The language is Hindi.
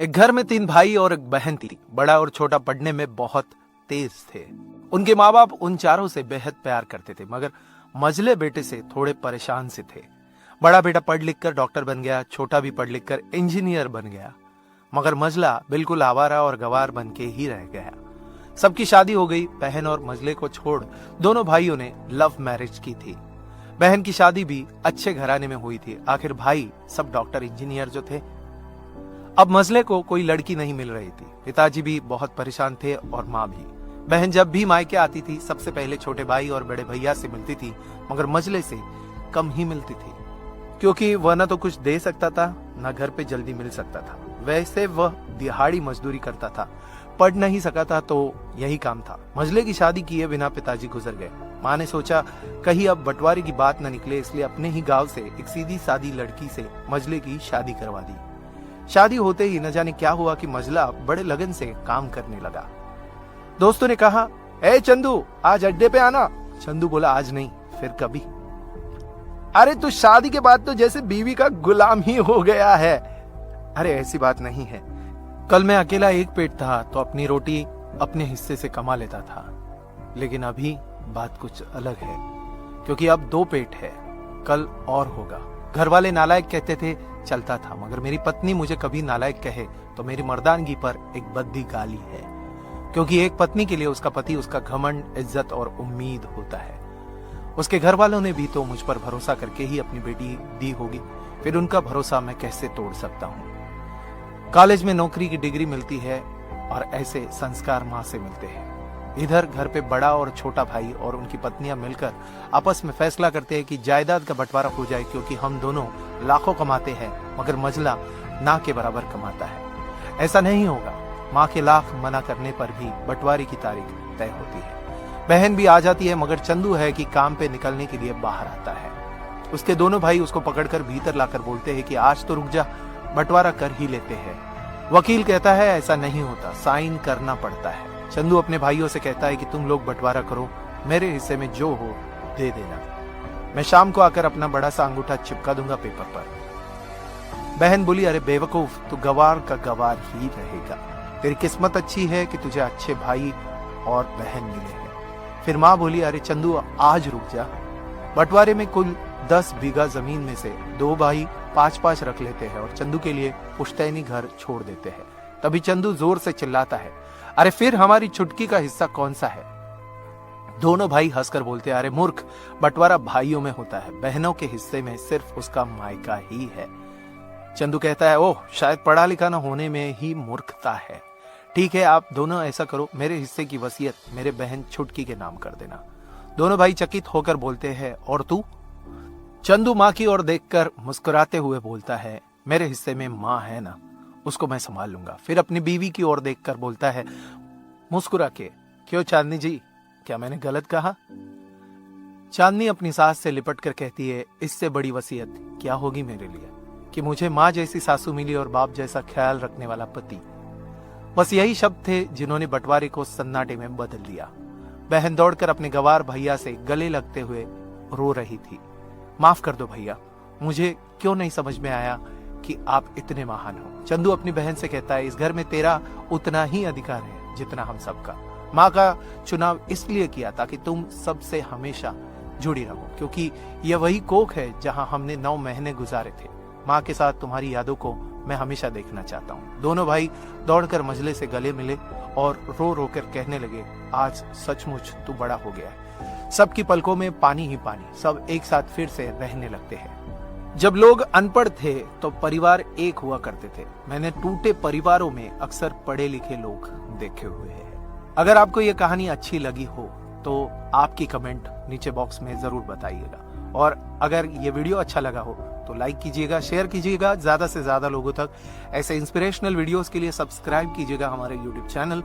एक घर में 3 भाई और एक बहन थी। बड़ा और छोटा पढ़ने में बहुत तेज थे। उनके माँ बाप उन चारों से बेहद प्यार करते थे, मगर मझले बेटे से थोड़े परेशान से थे। बड़ा बेटा पढ़ लिख कर डॉक्टर बन गया, छोटा भी पढ़ लिख कर इंजीनियर बन गया, मगर मझला बिल्कुल आवारा और गवार बन के ही रह गया। सबकी शादी हो गई। बहन और मझले को छोड़ दोनों भाइयों ने लव मैरिज की थी। बहन की शादी भी अच्छे घराने में हुई थी। आखिर भाई सब डॉक्टर इंजीनियर जो थे। अब मझले को कोई लड़की नहीं मिल रही थी। पिताजी भी बहुत परेशान थे और माँ भी। बहन जब भी मायके आती थी सबसे पहले छोटे भाई और बड़े भैया से मिलती थी, मगर मझले से कम ही मिलती थी, क्योंकि वह न तो कुछ दे सकता था न घर पे जल्दी मिल सकता था। वैसे वह दिहाड़ी मजदूरी करता था, पढ़ नहीं सका था तो यही काम था। मझले की शादी किए बिना पिताजी गुजर गए। माँ ने सोचा कहीं अब बंटवारे की बात न निकले, इसलिए अपने ही गांव से एक सीधी सादी लड़की से मझले की शादी करवा दी। शादी होते ही न जाने क्या हुआ कि मझला बड़े लगन से काम करने लगा। दोस्तों ने कहा, ए चंदू आज अड्डे पे आना। चंदू बोला, आज नहीं, फिर कभी। अरे तू शादी के बाद तो जैसे बीवी का गुलाम ही हो गया है। अरे ऐसी बात नहीं है, कल मैं अकेला एक पेट था तो अपनी रोटी अपने हिस्से से कमा लेता था, लेकिन अभी बात कुछ अलग है, क्योंकि अब 2 पेट है, कल और होगा। घर वाले नालायक कहते थे, चलता था, मगर मेरी पत्नी मुझे कभी नालायक कहे तो मेरी मर्दानगी पर एक बद्दी गाली है, क्योंकि एक पत्नी के लिए उसका पति उसका घमंड, इज्जत और उम्मीद होता है। उसके घर वालों ने भी तो मुझ पर भरोसा करके ही अपनी बेटी दी होगी, फिर उनका भरोसा मैं कैसे तोड़ सकता हूँ। कॉलेज में नौकरी की डिग्री मिलती है और ऐसे संस्कार माँ से मिलते हैं। इधर घर पे बड़ा और छोटा भाई और उनकी पत्नियां मिलकर आपस में फैसला करते हैं कि जायदाद का बंटवारा हो जाए, क्योंकि हम दोनों लाखों कमाते हैं मगर मझला ना के बराबर कमाता है। ऐसा नहीं होगा। माँ के लाख मना करने पर भी बंटवारे की तारीख तय होती है। बहन भी आ जाती है, मगर चंदू है कि काम पे निकलने के लिए बाहर आता है। उसके दोनों भाई उसको पकड़कर भीतर लाकर बोलते हैं कि आज तो रुक जा, बंटवारा कर ही लेते हैं। वकील कहता है ऐसा नहीं होता, साइन करना पड़ता है। चंदू अपने भाइयों से कहता है कि तुम लोग बंटवारा करो, मेरे हिस्से में जो हो दे देना, मैं शाम को आकर अपना बड़ा सा अंगूठा चिपका दूंगा पेपर पर। बहन बोली, अरे बेवकूफ, तू गवार का गवार ही रहेगा। तेरी किस्मत अच्छी है कि तुझे अच्छे भाई और बहन मिले हैं। फिर माँ बोली, अरे चंदू आज रुक जा, बंटवारे में कुल 10 बीघा जमीन में से 2 भाई 5-5 रख लेते हैं और चंदू के लिए पुश्तैनी घर छोड़ देते हैं। तभी चंदू जोर से चिल्लाता है, अरे फिर हमारी छुटकी का हिस्सा कौन सा है? दोनों भाई हंसकर बोलते हैं, अरे मूर्ख, बंटवारा भाइयों में होता है, बहनों के हिस्से में सिर्फ उसका मायका ही है। चंदू कहता है, ओह, शायद पढ़ा लिखा न होने में ही मूर्खता है। ठीक है, आप दोनों ऐसा करो, मेरे हिस्से की वसीयत मेरे बहन छुटकी के नाम कर देना। दोनों भाई चकित होकर बोलते हैं, और तू? चंदू माँ की ओर देखकर मुस्कुराते हुए बोलता है, मेरे हिस्से में माँ है ना, उसको मैं संभाल लूंगा। फिर अपनी बीवी की ओर देखकर बोलता है मुस्कुरा के, क्यों चांदनी जी, क्या मैंने गलत कहा? चांदनी अपनी सास से लिपट कर कहती है, इससे बड़ी वसीयत क्या होगी मेरे लिए, कि मुझे माँ जैसी सासू मिली और बाप जैसा ख्याल रखने वाला पति। बस यही शब्द थे जिन्होंने बंटवारे को सन्नाटे में बदल दिया। बहन दौड़कर अपने गवार भैया से गले लगते हुए रो रही थी, माफ कर दो भैया, मुझे क्यों नहीं समझ में आया कि आप इतने महान हो। चंदू अपनी बहन से कहता है, इस घर में तेरा उतना ही अधिकार है जितना हम सबका। माँ का चुनाव इसलिए किया ताकि तुम सबसे हमेशा जुड़ी रहो, क्योंकि यह वही कोख है जहां हमने 9 महीने गुजारे थे। माँ के साथ तुम्हारी यादों को मैं हमेशा देखना चाहता हूँ। दोनों भाई दौड़कर मझले से गले मिले और रो रो कर कहने लगे, आज सचमुच तू बड़ा हो गया है। सबकी पलकों में पानी ही पानी, सब एक साथ फिर से रहने लगते हैं। जब लोग अनपढ़ थे तो परिवार एक हुआ करते थे। मैंने टूटे परिवारों में अक्सर पढ़े लिखे लोग देखे हुए हैं। अगर आपको ये कहानी अच्छी लगी हो तो आपकी कमेंट नीचे बॉक्स में जरूर बताइएगा, और अगर ये वीडियो अच्छा लगा हो तो लाइक कीजिएगा, शेयर कीजिएगा ज्यादा से ज्यादा लोगों तक। ऐसे इंस्पिरेशनल वीडियोस के लिए सब्सक्राइब कीजिएगा हमारे YouTube चैनल